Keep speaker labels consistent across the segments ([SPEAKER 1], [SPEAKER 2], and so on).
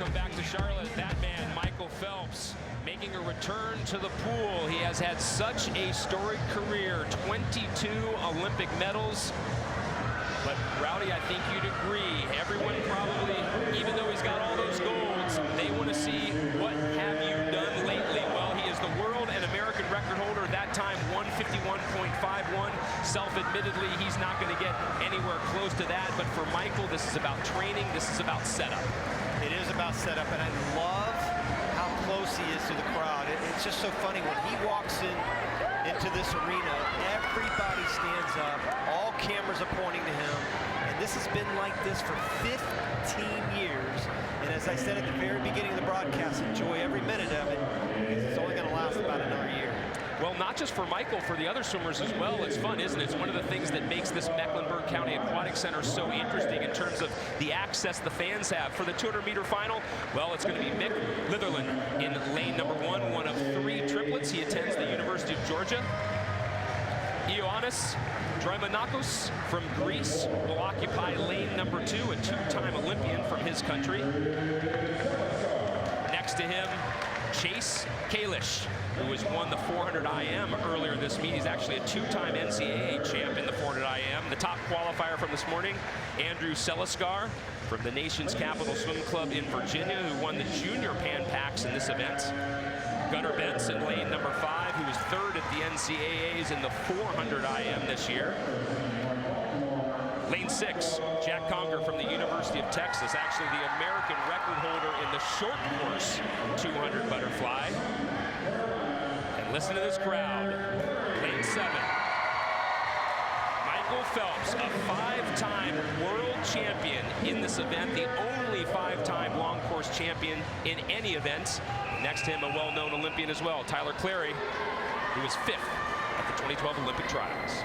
[SPEAKER 1] Welcome back to Charlotte. That man, Michael Phelps, making a return to the pool. He has had such a storied career, 22 Olympic medals. But Rowdy, I think you'd agree, everyone probably, even though he's got all those golds, they want to see what have you done lately. Well, he is the world and American record holder. That time, 151.51. Self-admittedly, he's not going to get anywhere close to that. But for Michael, this is about training. This is about setup.
[SPEAKER 2] It is about setup, and I love how close he is to the crowd. It's just so funny when he walks into this arena, everybody stands up, all cameras are pointing to him, and this has been like this for 15 years. And as I said at the very beginning of the broadcast, enjoy every minute of it, because it's only going to last about another year.
[SPEAKER 1] Well, not just for Michael, for the other swimmers as well. It's fun, isn't it? It's one of the things that makes this Mecklenburg County Aquatic Center so interesting in terms of the access the fans have. For the 200-meter final, well, it's going to be Mick Litherland in lane number 1, one of 3 triplets. He attends the University of Georgia. Ioannis Dreimanakos from Greece will occupy lane number 2, a 2-time Olympian from his country. Next to him, Chase Kalish, who has won the 400 IM earlier this meet. He's actually a 2-time NCAA champ in the 400 IM. The top qualifier from this morning, Andrew Seliskar from the nation's capital swim club in Virginia, who won the junior Pan Pacs in this event. Gunnar Benson, lane number 5, who was 3rd at the NCAAs in the 400 IM this year. Lane 6, Jack Conger from the University of Texas, actually the American record holder in the short course 200 butterfly. And listen to this crowd. Lane 7, Michael Phelps, a 5-time world champion in this event, the only 5-time long course champion in any event. Next to him, a well-known Olympian as well, Tyler Clary, who was 5th at the 2012 Olympic trials.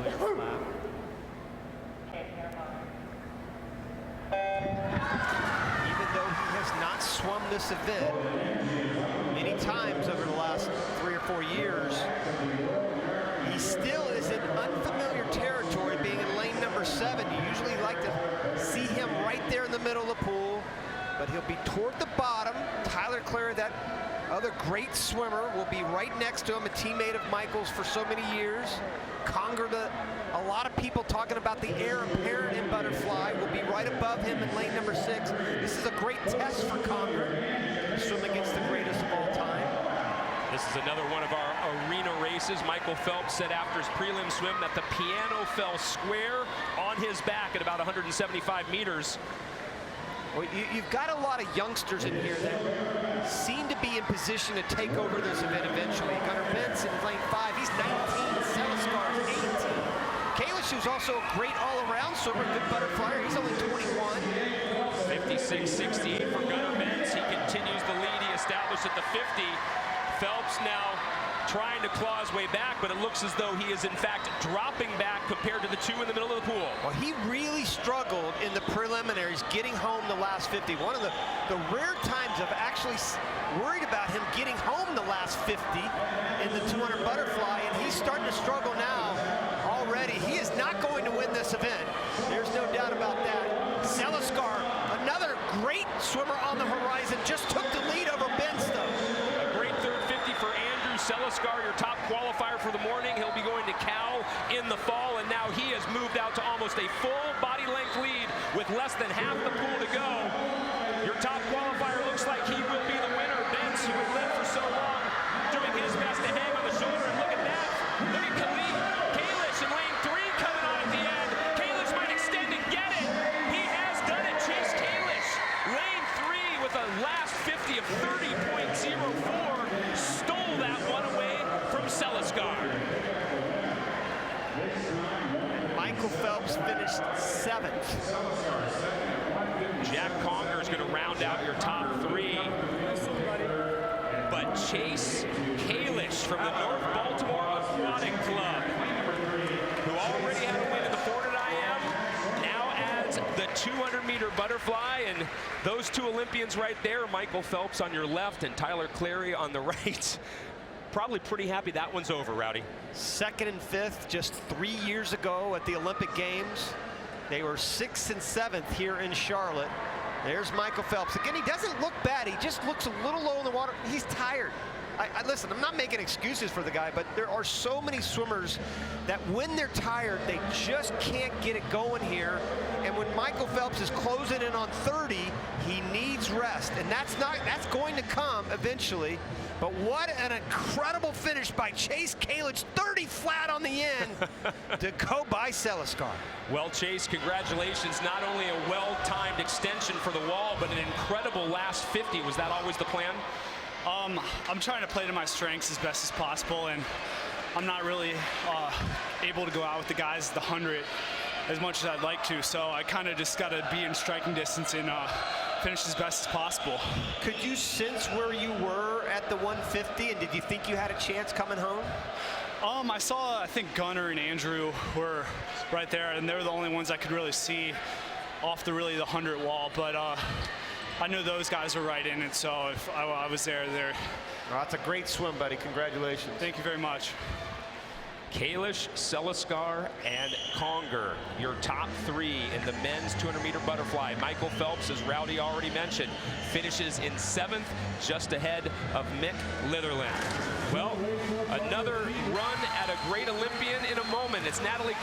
[SPEAKER 2] Even though he has not swum this event many times over the last 3 or 4 years, he still is in unfamiliar territory, being in lane number 7. You usually like to see him right there in the middle of the pool, but he'll be toward the bottom. Tyler Clary, that other great swimmer, will be right next to him, a teammate of Michael's for so many years. Conger, a lot of people talking about the heir apparent in butterfly, will be right above him in lane number 6. This is a great test for Conger to swim against the greatest of all time.
[SPEAKER 1] This is another one of our arena races. Michael Phelps said after his prelim swim that the piano fell square on his back at about 175 meters.
[SPEAKER 2] Well, you've got a lot of youngsters in here that seem to be in position to take over this event eventually. Gunnar Benson in lane 5, he's 19, Seliskar is 18. Kalish, who's also a great all-around swimmer, good butterflyer, he's only 21.
[SPEAKER 1] 56.68 for Gunnar Benson. He continues the lead he established at the 50. Phelps now trying to claw his way back, but it looks as though he is in fact dropping back compared to the 2 in the middle of the pool.
[SPEAKER 2] Well, he really struggled in the preliminaries getting home the last 50. One of the rare times I've actually worried about him getting home the last 50 in the 200 butterfly, and he's starting to struggle now already. He is not going to win this event. There's no doubt about that. Seliskar, another great swimmer on the horizon, just took the lead over Benson.
[SPEAKER 1] A great third 50 for Andrew Seliskar, your top qualifier for the morning. He'll be going to Cal in the fall, and now he has moved out to almost a full body length lead with less than half the pool to go. Your top qualifier looks like he will be the winner. Benz, who had led for so long, doing his best to hang on the shoulder, and look at that. Look at Kalish in lane 3 coming on at the end. Kalish might extend and get it. He has done it. Chase Kalish, lane 3 with a last 50 of 30.04, stole that one away from Seliskar.
[SPEAKER 2] Michael Phelps finished 7th.
[SPEAKER 1] Jack Conger is going to round out your top 3. But Chase Kalish from the North Baltimore Aquatic Club, who already had a win in the 400 IM, now adds the 200-meter butterfly. And those 2 Olympians right there, Michael Phelps on your left and Tyler Clary on the right. Probably pretty happy that one's over, Rowdy.
[SPEAKER 2] 2nd and 5th just 3 years ago at the Olympic Games. They were 6th and 7th here in Charlotte. There's Michael Phelps. Again, he doesn't look bad. He just looks a little low in the water. He's tired. Listen, I'm not making excuses for the guy, but there are so many swimmers that when they're tired, they just can't get it going here. And when Michael Phelps is closing in on 30, he needs rest. And that's going to come eventually. But what an incredible finish by Chase Kalich, 30 flat on the end to go by Celiscar.
[SPEAKER 1] Well, Chase, congratulations. Not only a well-timed extension for the wall, but an incredible last 50. Was that always the plan?
[SPEAKER 3] I'm trying to play to my strengths as best as possible, and I'm not really able to go out with the guys at the 100 as much as I'd like to, so I kind of just got to be in striking distance and finish as best as possible.
[SPEAKER 2] Could you sense where you were at the 150, and did you think you had a chance coming home?
[SPEAKER 3] I saw, I think Gunnar and Andrew were right there, and they were the only ones I could really see off the 100 wall, but I knew those guys were right in it, so if I was there.
[SPEAKER 2] Well, that's a great swim, buddy. Congratulations.
[SPEAKER 3] Thank you very much.
[SPEAKER 1] Kalich, Celiscar, and Conger, your top 3 in the men's 200-meter butterfly. Michael Phelps, as Rowdy already mentioned, finishes in 7th, just ahead of Mick Litherland. Well, another run at a great Olympian in a moment. It's Natalie